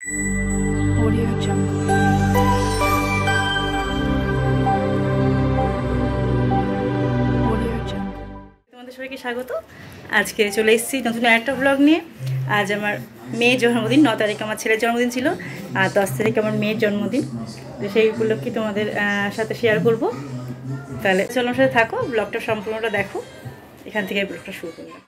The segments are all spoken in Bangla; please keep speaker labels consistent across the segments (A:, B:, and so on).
A: Audio Jungle. Audio Jungle. তোমাদের সবাইকে স্বাগত। আজকে চলে এসেছি নতুন একটা ব্লগ নিয়ে। আজ আমার মেয়ের জন্মদিন, 9 তারিখ আমার ছেলের জন্মদিন ছিল, আর 10 তারিখ আমার মেয়ের জন্মদিন। তো সেই উপলক্ষে তোমাদের সাথে শেয়ার করব। তাহলে চলো আমার সাথে থাকো, ব্লগটা সম্পূর্ণটা দেখো। এখান থেকে ব্লগটা শুরু করলাম।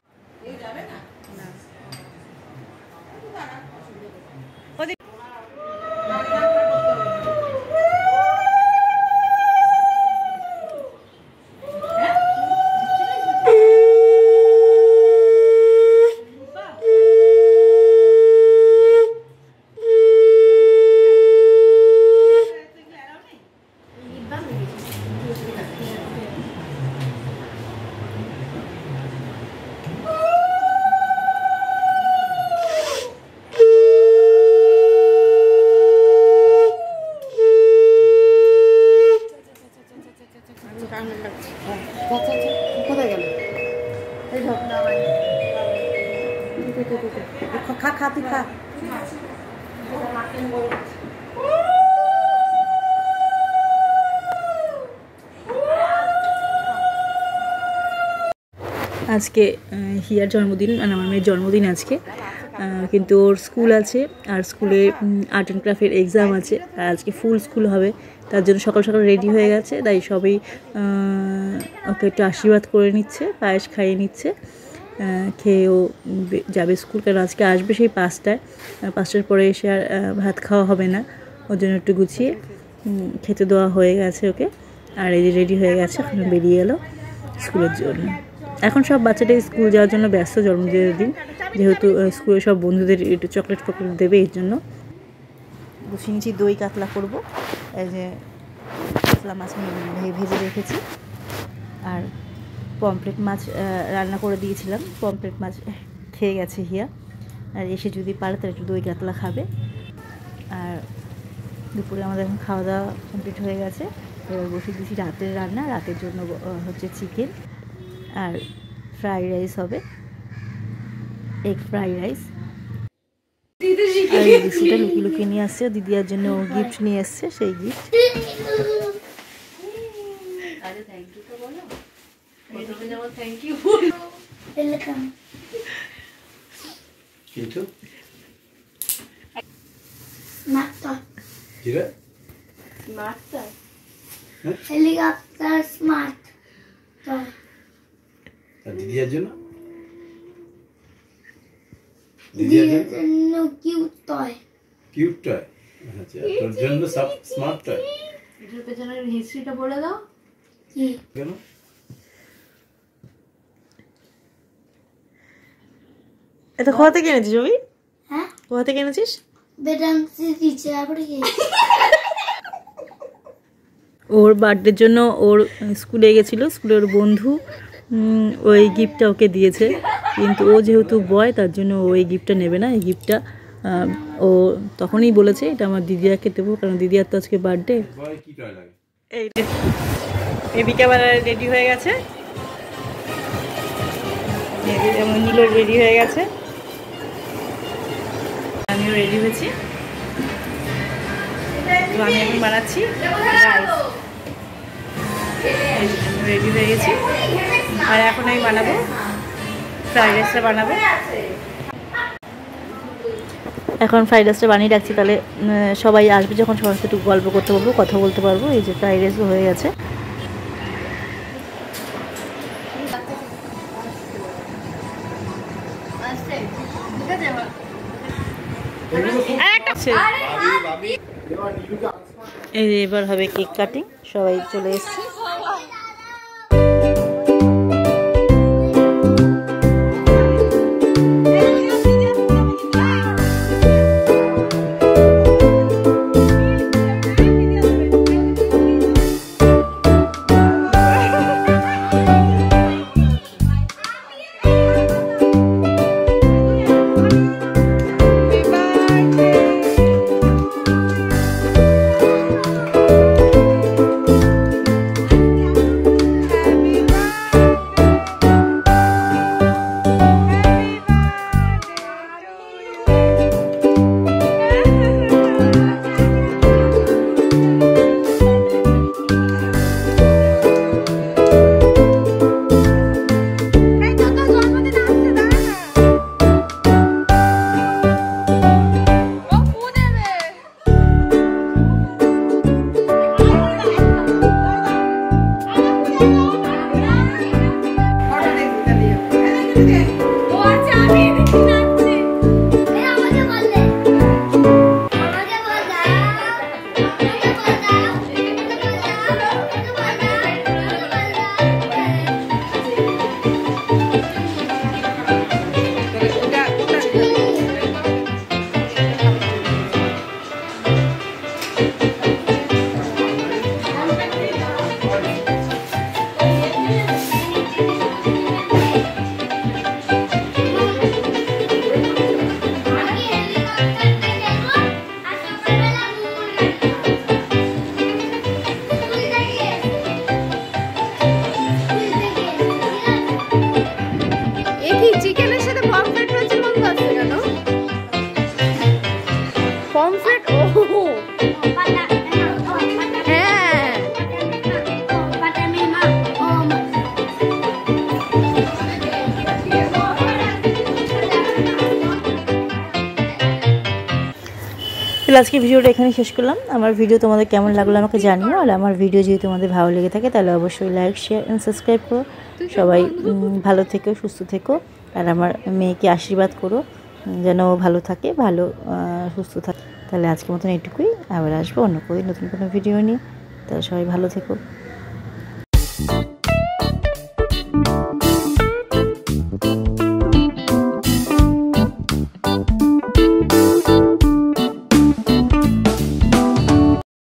B: কোথায় গেল? এই খা খা তুই খা।
A: আজকে হিয়ার জন্মদিন, মানে আমার মেয়ের জন্মদিন আজকে, কিন্তু ওর স্কুল আছে, আর স্কুলে আর্ট অ্যান্ড ক্রাফটের এক্সাম আছে। আর আজকে ফুল স্কুল হবে, তার জন্য সকাল সকাল রেডি হয়ে গেছে। তাই সবাই ওকে একটু আশীর্বাদ করে নিচ্ছে, পায়েস খাইয়ে নিচ্ছে, খেয়ে ও যাবে স্কুল। কারণ আজকে আসবে সেই 5টায়, 5টার পরে এসে আর ভাত খাওয়া হবে না, ওর জন্য একটু গুছিয়ে খেতে দেওয়া হয়ে গেছে ওকে। আর এই যে রেডি হয়ে গেছে, এখন বেরিয়ে এলো স্কুলের জন্য। এখন সব বাচ্চাদের স্কুল যাওয়ার জন্য ব্যস্ত জন্মদিনের দিন, যেহেতু স্কুলে সব বন্ধুদের একটু চকলেট ফকলেট দেবে, এর জন্য গুছিয়ে নিচ্ছি। দই কাতলা করবো, এই যে কাতলা মাছ ভেজে রেখেছি, আর পমফ্রেট মাছ রান্না করে দিয়েছিলাম। পমফ্রেট মাছ খেয়ে গেছে হিয়া, আর এসে যদি পারে তাহলে একটু দই কাতলা খাবে। আর দুপুরে আমাদের এখন খাওয়া দাওয়া কমপ্লিট হয়ে গেছে। এবার বসে দিয়েছি রাতের রান্না। রাতের জন্য হচ্ছে চিকেন আর ফ্রাইড রাইস হবে, এগ ফ্রাইড রাইস। আর এই দিদিটা লুকিয়ে লুকিয়ে নিয়ে আসছে, দিদিয়ার জন্য গিফট নিয়ে এসছে, সেই গিফট।
C: হেলিকপ্টার স্মার্ট
D: দিদিয়ার জন্য,
C: দিদিয়ার জন্য কিউট টয়।
D: Cute toy. আচ্ছা, তোর জন্য সব স্মার্ট টয়।
B: এটার পেছনের হিস্ট্রিটা বলে দাও।
C: কি
D: কেন?
A: এটা কোথা থেকে এনেছিস রবি?
C: হ্যাঁ,
A: কোথা থেকে এনেছিস?
C: বেদান্তি দিচ্ছে তারপরে কি?
A: ওর বার্থডের জন্য ওর স্কুলে গেছিলো, স্কুলে ওর বন্ধু ওই গিফটটা ওকে দিয়েছে, কিন্তু ও যেহেতু বয় তার জন্য ওই গিফটটা নেবে না। এই গিফটটা ও তখনই বলেছে এটা আমার দিদিয়াকে দেবো, কারণ দিদিয়ার তো আজকে বার্থডে। এই বিকেলবেলা রেডি হয়ে গেছে, যেমন নীলও রেডি হয়ে গেছে, আমিও রেডি হয়েছি। তো আমি এখন বানাচ্ছি রাইস, রেডি হয়ে গেছি। আর এখন আমি বানাবো ফ্রাইড রাইসটা বানাবো। এখন ফ্রাইড রাইসটা বানিয়ে রাখছি, তাহলে সবাই আসবে যখন সবার সাথে একটু গল্প করতে পারবো, কথা বলতে পারবো। এই যে ফ্রাইড রাইসও হয়ে গেছে। এবার হবে কেক কাটিং, সবাই চলে এসছে। পমফ্রেট ও হ্যাঁ তাহলে আজকে ভিডিওটা এখানে শেষ করলাম। আমার ভিডিও তোমাদের কেমন লাগলো আমাকে জানিও। আর আমার ভিডিও যদি তোমাদের ভালো লেগে থাকে তাহলে অবশ্যই লাইক, শেয়ার এন্ড সাবস্ক্রাইব করো। সবাই ভালো থেকো, সুস্থ থেকো। আর আমার মেয়েকে আশীর্বাদ করো যেন ও ভালো থাকে, ভালো সুস্থ থাকে। তাহলে আজকের মতন এটুকুই, আবার আসবো অন্য কোনো নতুন কোনো ভিডিও নিয়ে। তাহলে সবাই ভালো থেকো।